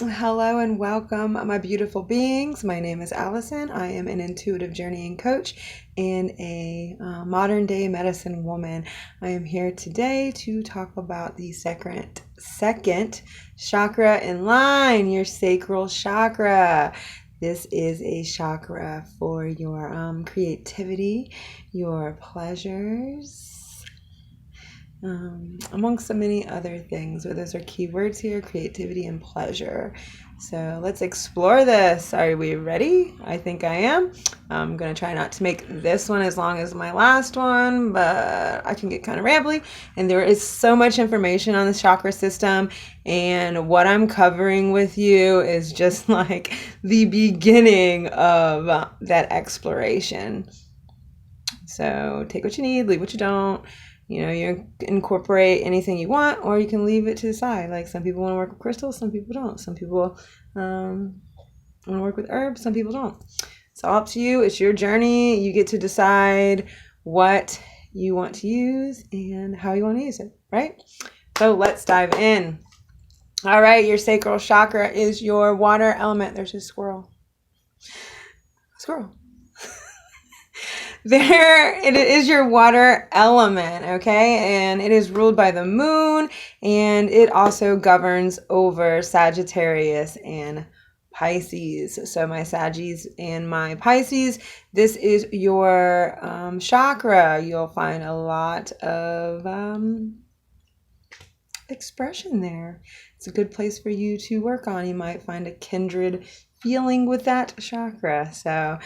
Hello and welcome, my beautiful beings. My name is Allison. I am an intuitive journeying coach and a modern day medicine woman. I am here today to talk about the second chakra in line, your sacral chakra. This is a chakra for your creativity, your pleasures, amongst so many other things. But those are key words here: creativity and pleasure. So let's explore this. Are we ready? I think I am. I'm going to try not to make this one as long as my last one, but I can get kind of rambly. And there is so much information on the chakra system, and what I'm covering with you is just like the beginning of that exploration. So take what you need, leave what you don't. You incorporate anything you want, or you can leave it to the side. Like, some people want to work with crystals, some people don't. Some people want to work with herbs, some people don't. It's all up to you. It's your journey. You get to decide what you want to use and how you want to use it, right? So let's dive in. All right, your sacral chakra is your water element. There's a squirrel. There, it is your water element, okay? And it is ruled by the moon, and it also governs over Sagittarius and Pisces. So my Saggies and my Pisces, this is your chakra. You'll find a lot of expression there. It's a good place for you to work on. You might find a kindred feeling with that chakra. So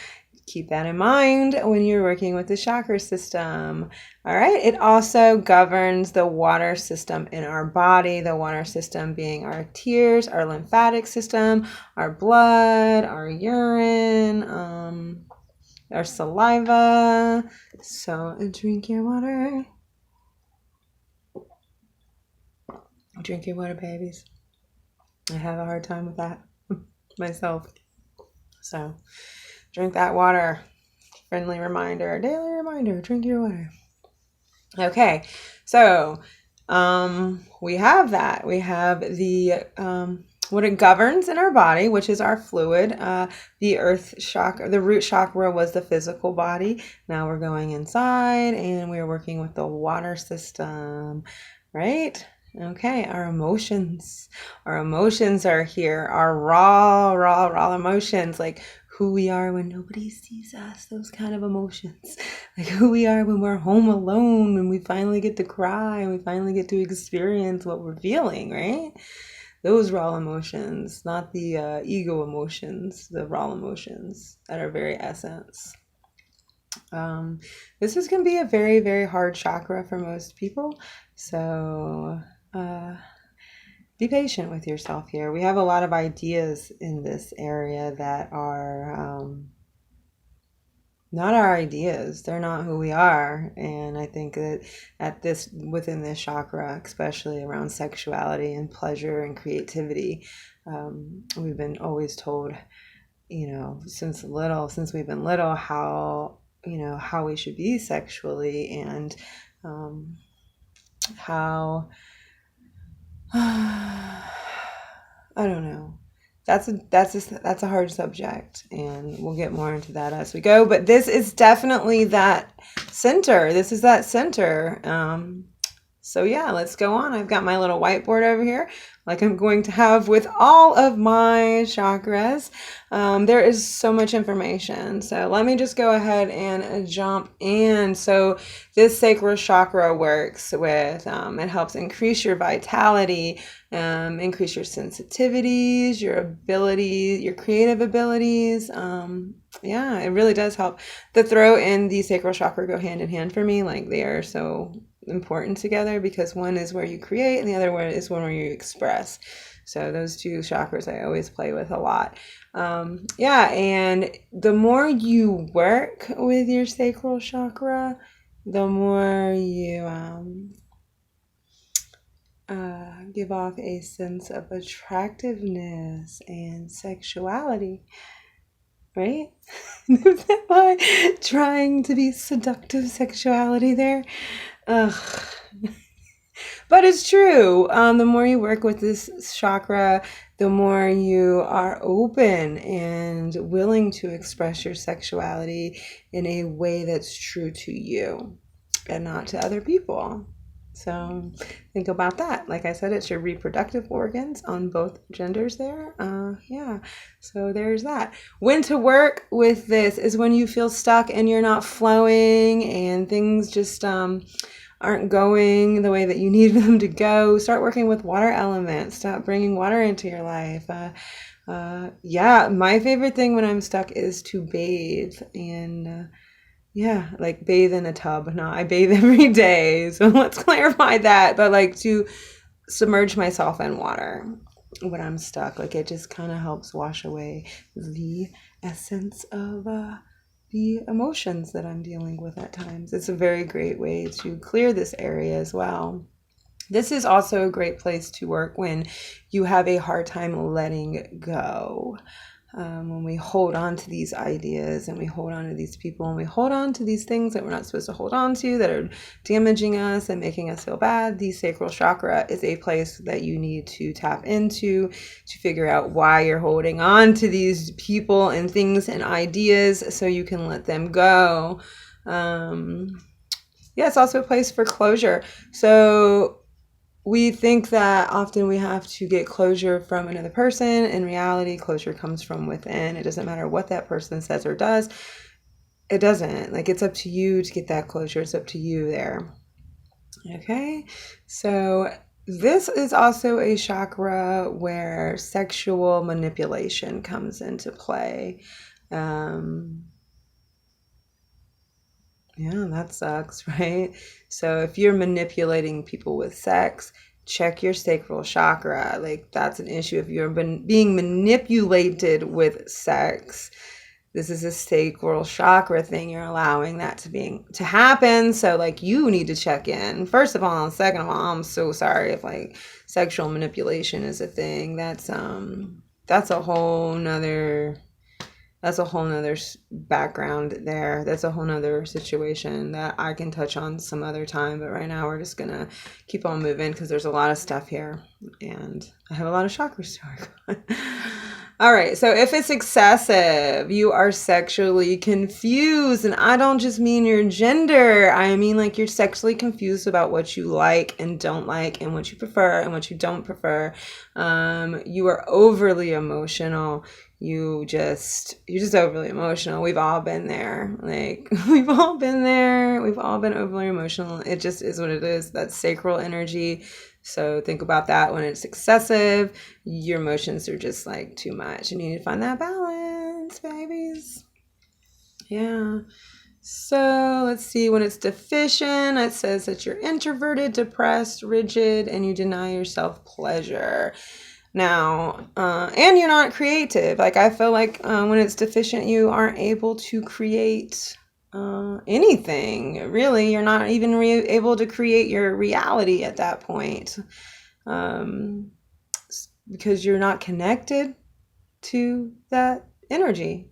keep that in mind when you're working with the chakra system. All right. It also governs the water system in our body, the water system being our tears, our lymphatic system, our blood, our urine, our saliva. So drink your water. Drink your water, babies. I have a hard time with that myself. So drink that water. Friendly reminder, daily reminder, drink your water. Okay, so we have that. We have the what it governs in our body, which is our fluid. The earth chakra, the root chakra was the physical body. Now we're going inside and we're working with the water system, right? Okay, our emotions. Our emotions are here. Our raw emotions, like who we are when nobody sees us, those kind of emotions. Like who we are when we're home alone, when we finally get to cry, and we finally get to experience what we're feeling, right? Those raw emotions, not the ego emotions, the raw emotions at our very essence. This is going to be a very, very hard chakra for most people. So be patient with yourself here. We have a lot of ideas in this area that are not our ideas. They're not who we are. And I think that within this chakra, especially around sexuality and pleasure and creativity, we've been always told, since we've been little, how we should be sexually, and how I don't know. That's a hard subject, and we'll get more into that as we go. But this is definitely that center. This is that center. So yeah, let's go on. I've got my little whiteboard over here, like I'm going to have with all of my chakras. There is so much information. So let me just go ahead and jump in. So this sacral chakra works with, it helps increase your vitality, increase your sensitivities, your ability, your creative abilities. Yeah, it really does help. The throat and the sacral chakra go hand in hand for me. Like, they are so important together, because one is where you create and the other one is one where you express. So those two chakras I always play with a lot. Yeah, and the more you work with your sacral chakra, the more you give off a sense of attractiveness and sexuality, right? Is that my trying to be seductive sexuality there? Ugh. But it's true. The more you work with this chakra, the more you are open and willing to express your sexuality in a way that's true to you and not to other people. So think about that. Like I said, it's your reproductive organs on both genders there. Yeah. So there's that. When to work with this is when you feel stuck and you're not flowing and things just aren't going the way that you need them to go. Start working with water elements. Stop bringing water into your life. Yeah, my favorite thing when I'm stuck is to bathe and yeah, like bathe in a tub. No, I bathe every day. So let's clarify that. But like to submerge myself in water when I'm stuck, like it just kind of helps wash away the essence of the emotions that I'm dealing with at times. It's a very great way to clear this area as well. This is also a great place to work when you have a hard time letting go. When we hold on to these ideas and we hold on to these people and we hold on to these things that we're not supposed to hold on to that are damaging us and making us feel bad, the sacral chakra is a place that you need to tap into to figure out why you're holding on to these people and things and ideas so you can let them go. Yeah, it's also a place for closure. So we think that often we have to get closure from another person. In reality, closure comes from within. It doesn't matter what that person says or does. It doesn't. Like, it's up to you to get that closure. It's up to you there. Okay, so this is also a chakra where sexual manipulation comes into play. Yeah, that sucks, right? So if you're manipulating people with sex, check your sacral chakra. Like that's an issue. If you're being manipulated with sex, this is a sacral chakra thing. You're allowing that to happen. So like you need to check in. First of all, and second of all, I'm so sorry if like sexual manipulation is a thing. That's a whole nother background there. That's a whole nother situation that I can touch on some other time. But right now we're just going to keep on moving because there's a lot of stuff here and I have a lot of chakras to work on. All right. So if it's excessive, you are sexually confused. And I don't just mean your gender. I mean like you're sexually confused about what you like and don't like and what you prefer and what you don't prefer. You are overly emotional. You're just overly emotional. We've all been there. Like we've all been there. We've all been overly emotional. It just is what it is. That's sacral energy. So think about that when it's excessive. Your emotions are just like too much. You need to find that balance, babies. Yeah. So let's see, when it's deficient, it says that you're introverted, depressed, rigid, and you deny yourself pleasure. Now, and you're not creative. Like I feel like when it's deficient, you aren't able to create anything. Really, you're not even able to create your reality at that point because you're not connected to that energy.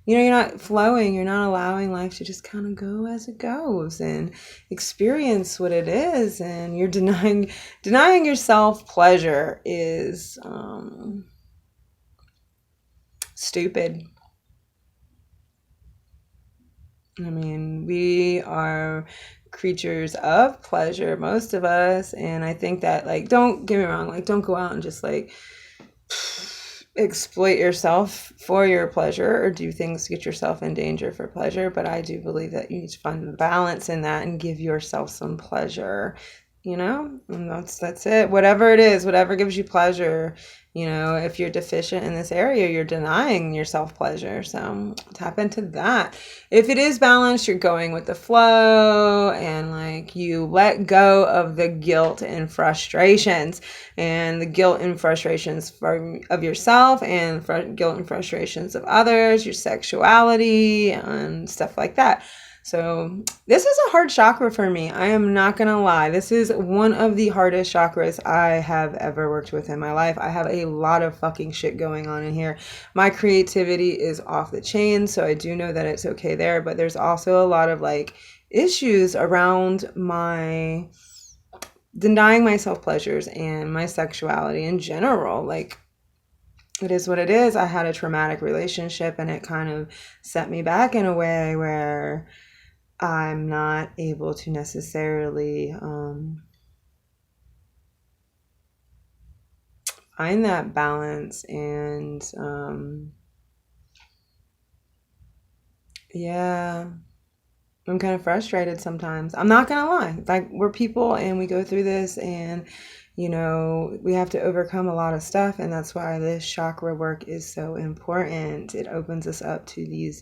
You know, you're not flowing, you're not allowing life to just kind of go as it goes and experience what it is. And you're denying yourself pleasure is stupid. I mean, we are creatures of pleasure, most of us. And I think that, like, don't get me wrong, like, don't go out and just like exploit yourself for your pleasure or do things to get yourself in danger for pleasure. But I do believe that you need to find the balance in that and give yourself some pleasure, you know, and that's it. Whatever it is, whatever gives you pleasure. You know, if you're deficient in this area, you're denying yourself pleasure. So tap into that. If it is balanced, you're going with the flow and like you let go of the guilt and frustrations of yourself and guilt and frustrations of others, your sexuality and stuff like that. So this is a hard chakra for me. I am not going to lie. This is one of the hardest chakras I have ever worked with in my life. I have a lot of fucking shit going on in here. My creativity is off the chain, so I do know that it's okay there. But there's also a lot of like issues around my denying myself pleasures and my sexuality in general. Like, it is what it is. I had a traumatic relationship and it kind of set me back in a way where I'm not able to necessarily find that balance. And yeah, I'm kind of frustrated sometimes. I'm not gonna lie. Like, we're people and we go through this, and we have to overcome a lot of stuff, and that's why this chakra work is so important. It opens us up to these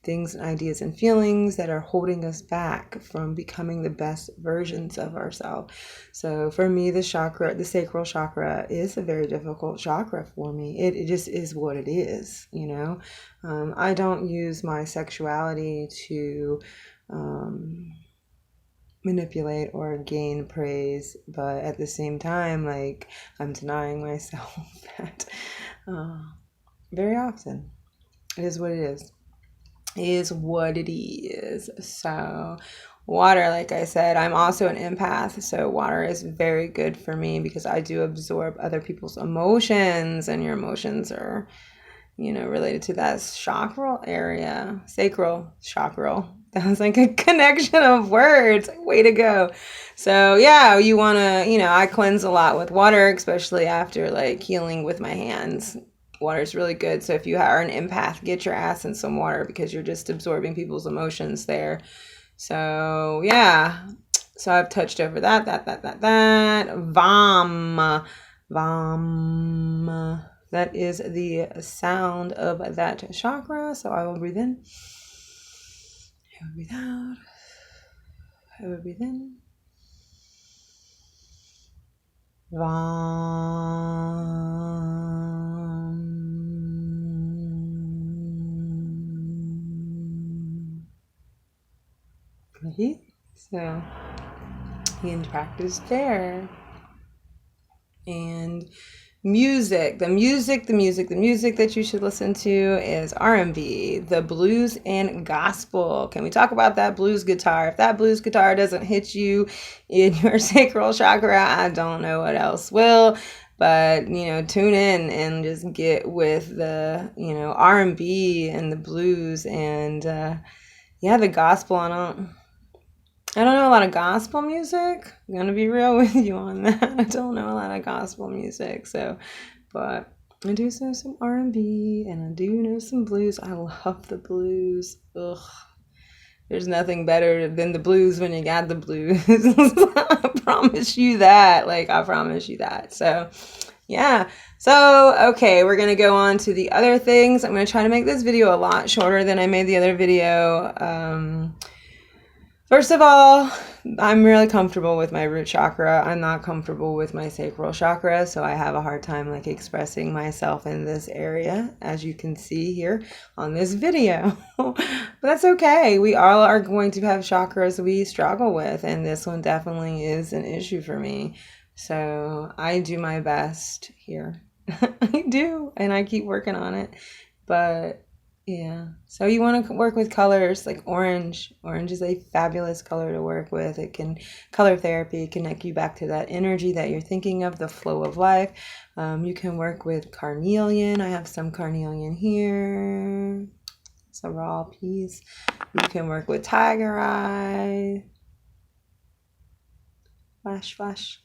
things and ideas and feelings that are holding us back from becoming the best versions of ourselves. So for me, the sacral chakra is a very difficult chakra for me. It just is what it is. I don't use my sexuality to manipulate or gain praise, but at the same time, like, I'm denying myself that very often. It is what it is. It is what it is. So water, like I said, I'm also an empath, so water is very good for me because I do absorb other people's emotions, and your emotions are related to that chakral area, sacral chakral. That was like a connection of words. Way to go. So yeah, you want to, I cleanse a lot with water, especially after like healing with my hands. Water is really good. So if you are an empath, get your ass in some water because you're just absorbing people's emotions there. So yeah. So I've touched over that. Vam. That is the sound of that chakra. So I will breathe in. I will breathe out. I will breathe in. Right? So you can practice there. And the music that you should listen to is R&B, the blues and gospel. Can we talk about that blues guitar? If that blues guitar doesn't hit you in your sacral chakra, I don't know what else will. But tune in and just get with the R&B and the blues and the gospel. I don't know a lot of gospel music. I'm gonna be real with you on that. I don't know a lot of gospel music, but I do know some R&B and I do know some blues. I love the blues. Ugh. There's nothing better than the blues when you got the blues. I promise you that. Like, I promise you that. So, yeah. So, okay, we're going to go on to the other things. I'm going to try to make this video a lot shorter than I made the other video. First of all, I'm really comfortable with my root chakra. I'm not comfortable with my sacral chakra, so I have a hard time like expressing myself in this area, as you can see here on this video. But that's okay. We all are going to have chakras we struggle with, and this one definitely is an issue for me. So I do my best here. I do, and I keep working on it. But yeah. So you want to work with colors like orange. Orange is a fabulous color to work with. It can, color therapy, connect you back to that energy that you're thinking of, the flow of life. You can work with carnelian. I have some carnelian here. It's a raw piece. You can work with tiger eye. Flash, flash.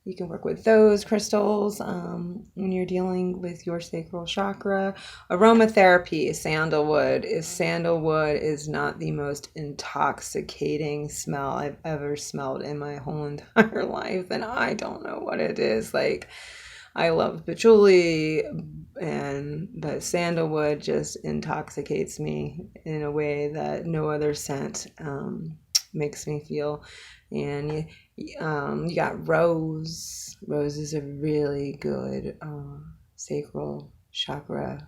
You can work with those crystals when you're dealing with your sacral chakra. Aromatherapy sandalwood is not the most intoxicating smell I've ever smelled in my whole entire life, and I don't know what it is. Like, I love patchouli, but sandalwood just intoxicates me in a way that no other scent makes me feel. And you got rose. Rose is a really good sacral chakra.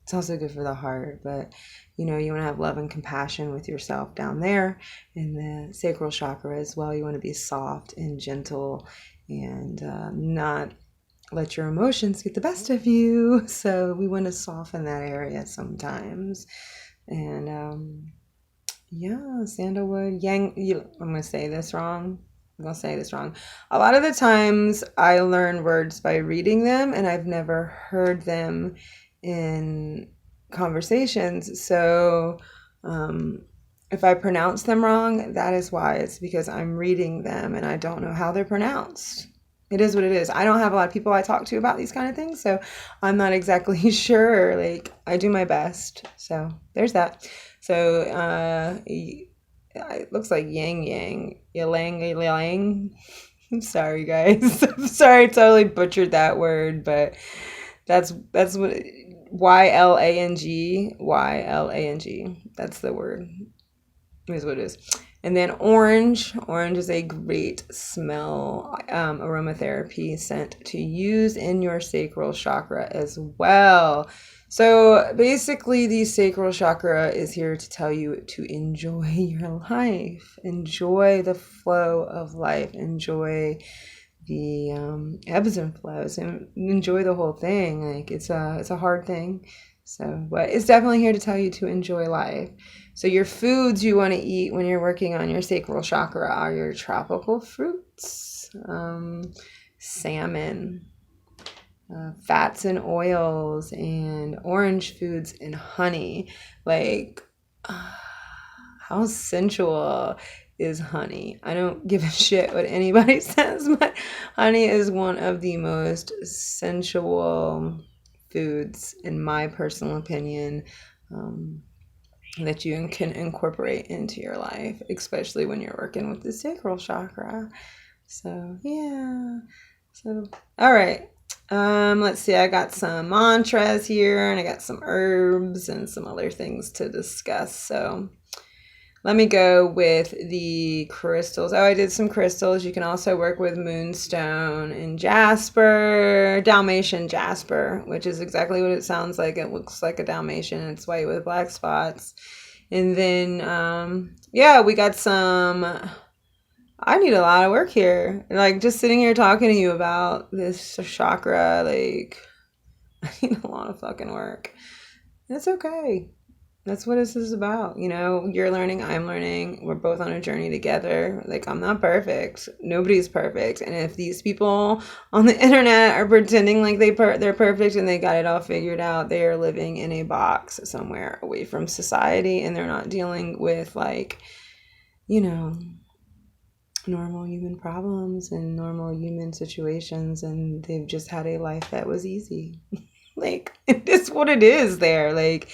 It's also good for the heart, but you want to have love and compassion with yourself down there in the sacral chakra as well. You want to be soft and gentle and not let your emotions get the best of you. So we want to soften that area sometimes. And yeah, sandalwood, I'm going to say this wrong. I'm gonna say this wrong. A lot of the times I learn words by reading them, and I've never heard them in conversations. So if I pronounce them wrong, that is why. It's because I'm reading them and I don't know how they're pronounced. It is what it is. I don't have a lot of people I talk to about these kind of things, so I'm not exactly sure. Like, I do my best. So there's that. So it looks like yang yang, ylang ylang. I'm sorry, guys. I'm sorry, I totally butchered that word, but that's what Ylang. That's the word. Is what it is. And then orange. Orange is a great smell aromatherapy scent to use in your sacral chakra as well. So basically, the sacral chakra is here to tell you to enjoy your life, enjoy the flow of life, enjoy the ebbs and flows, and enjoy the whole thing. Like, it's a hard thing. So, but it's definitely here to tell you to enjoy life. So your foods you want to eat when you're working on your sacral chakra are your tropical fruits, salmon, fats and oils, and orange foods and honey. Like, how sensual is honey? I don't give a shit what anybody says, but honey is one of the most sensual foods, in my personal opinion, that you can incorporate into your life, especially when you're working with the sacral chakra. So yeah. So all right. Let's see. I got some mantras here, and I got some herbs and some other things to discuss. So let me go with the crystals. Oh, I did some crystals. You can also work with moonstone and jasper, Dalmatian jasper, which is exactly what it sounds like. It looks like a Dalmatian. It's white with black spots. And then, yeah, we got some. I need a lot of work here. Like, just sitting here talking to you about this chakra, like, I need a lot of fucking work. It's okay. That's what this is about. You know, you're learning, I'm learning. We're both on a journey together. Like, I'm not perfect. Nobody's perfect. And if these people on the internet are pretending like they're perfect and they got it all figured out, they are living in a box somewhere away from society, and they're not dealing with, like, you know, normal human problems and normal human situations, and they've just had a life that was easy. Like, it's what it is there. Like,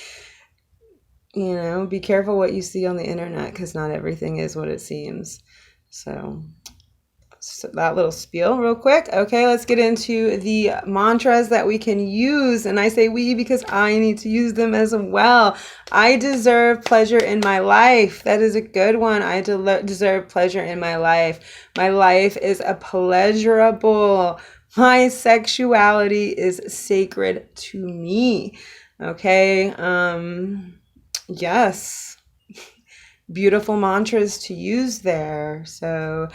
you know, be careful what you see on the internet, because not everything is what it seems. So that little spiel real quick. Okay, let's get into the mantras that we can use. And I say we because I need to use them as well. I deserve pleasure in my life. That is a good one. I deserve pleasure in my life. My life is a pleasurable. My sexuality is sacred to me. Okay. Yes. Beautiful mantras to use there. So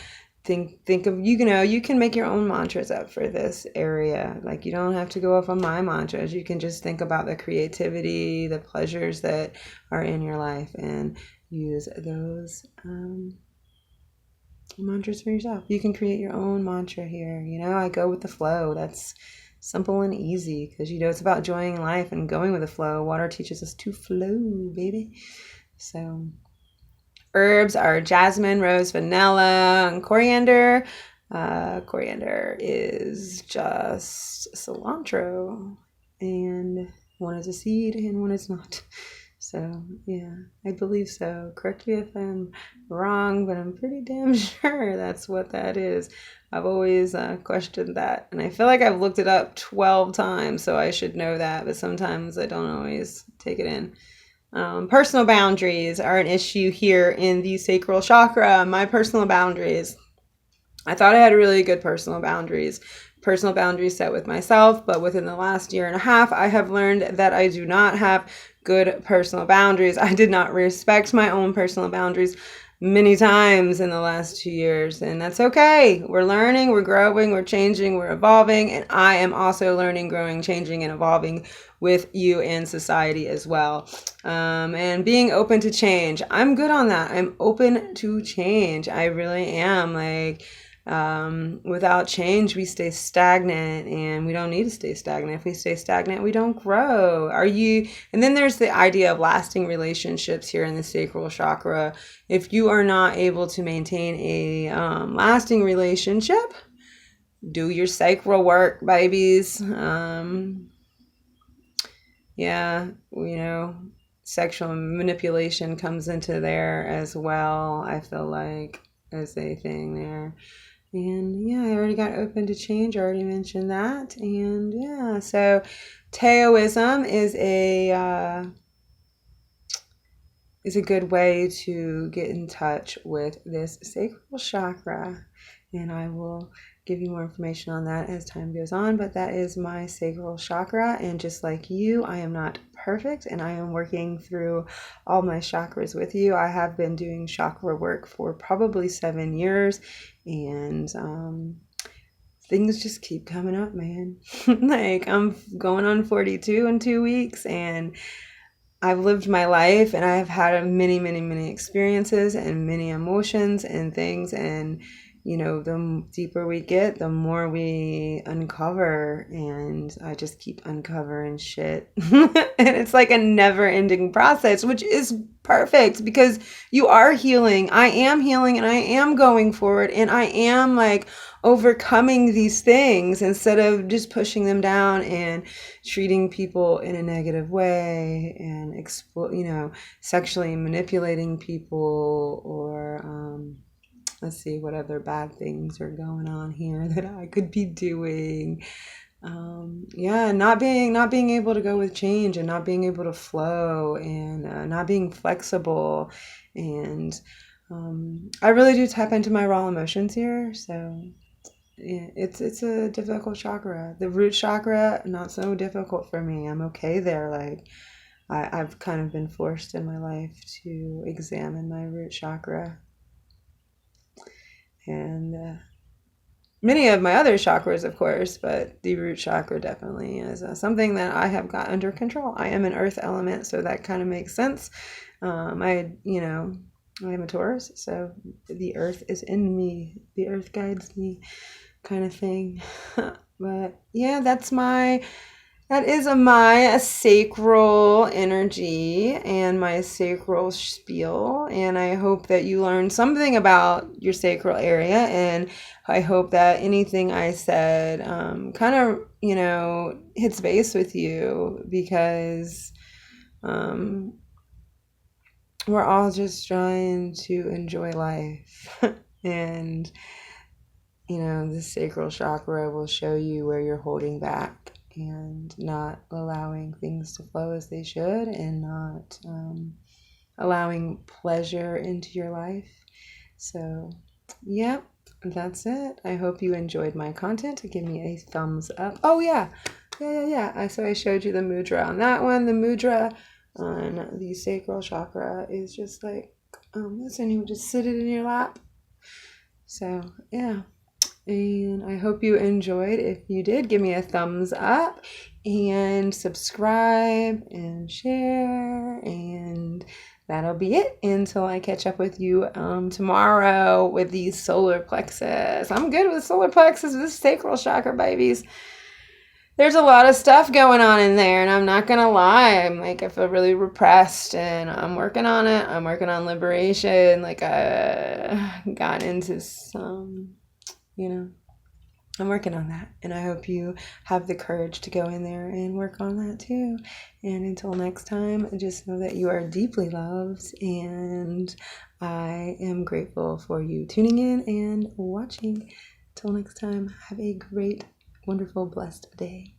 think of, you know, you can make your own mantras up for this area. Like, you don't have to go off on my mantras. You can just think about the creativity, the pleasures that are in your life, and use those mantras for yourself. You can create your own mantra here. You know, I go with the flow. That's simple and easy, because, you know, it's about enjoying life and going with the flow. Water teaches us to flow, baby. So herbs are jasmine, rose, vanilla, and coriander. Coriander is just cilantro, and one is a seed and one is not. So yeah, I believe so. Correct me if I'm wrong, but I'm pretty damn sure that's what that is. I've always questioned that, and I feel like I've looked it up 12 times, so I should know that, but sometimes I don't always take it in. Personal boundaries are an issue here in the sacral chakra. My personal boundaries. I thought I had really good personal boundaries set with myself, but within the last year and a half, I have learned that I do not have good personal boundaries. I did not respect my own personal boundaries many times in the last 2 years, and that's okay. We're learning, we're growing, we're changing, we're evolving, and I am also learning, growing, changing, and evolving with you and society as well. And being open to change. I'm good on that. I'm open to change. I really am. Like, Without change, we stay stagnant, and we don't need to stay stagnant. If we stay stagnant, we don't grow. And then there's the idea of lasting relationships here in the sacral chakra. If you are not able to maintain a lasting relationship, do your sacral work, babies. Yeah, sexual manipulation comes into there as well, I feel like, as a thing there. And yeah, I already got open to change. I already mentioned that. And yeah, so Taoism is a good way to get in touch with this sacral chakra. And I will give you more information on that as time goes on. But that is my sacral chakra. And just like you, I am not perfect, and I am working through all my chakras with you. I have been doing chakra work for probably 7 years, and things just keep coming up, man. Like, I'm going on 42 in 2 weeks, and I've lived my life, and I have had many, many, many experiences and many emotions and things. And, the deeper we get, the more we uncover. And I just keep uncovering shit. And it's like a never ending process, which is perfect because you are healing. I am healing, and I am going forward, and I am like overcoming these things instead of just pushing them down and treating people in a negative way and sexually manipulating people, or let's see what other bad things are going on here that I could be doing. Not being able to go with change, and not being able to flow, and not being flexible. And I really do tap into my raw emotions here. So yeah, it's a difficult chakra. The root chakra, not so difficult for me. I'm okay there. Like, I've kind of been forced in my life to examine my root chakra. And many of my other chakras, of course, but the root chakra definitely is something that I have got under control. I am an earth element, so that kind of makes sense. I am a Taurus, so the earth is in me. The earth guides me, kind of thing. But yeah, that is my sacral energy and my sacral spiel. And I hope that you learned something about your sacral area. And I hope that anything I said kind of, hits base with you, because we're all just trying to enjoy life. And, the sacral chakra will show you where you're holding back and not allowing things to flow as they should, and not allowing pleasure into your life. So, yeah, that's it. I hope you enjoyed my content. Give me a thumbs up. Oh, yeah. So I showed you the mudra on that one. The mudra on the sacral chakra is just like, listen, you would just sit it in your lap. So, yeah. And I hope you enjoyed. If you did, give me a thumbs up and subscribe and share, and that'll be it until I catch up with you tomorrow with the solar plexus. I'm good with solar plexus, with sacral chakra, babies. There's a lot of stuff going on in there, and I'm not gonna lie, I feel really repressed, and I'm working on it. I'm working on liberation. Like, I got into some, I'm working on that, and I hope you have the courage to go in there and work on that too. And until next time, just know that you are deeply loved, and I am grateful for you tuning in and watching. Till next time, have a great, wonderful, blessed day.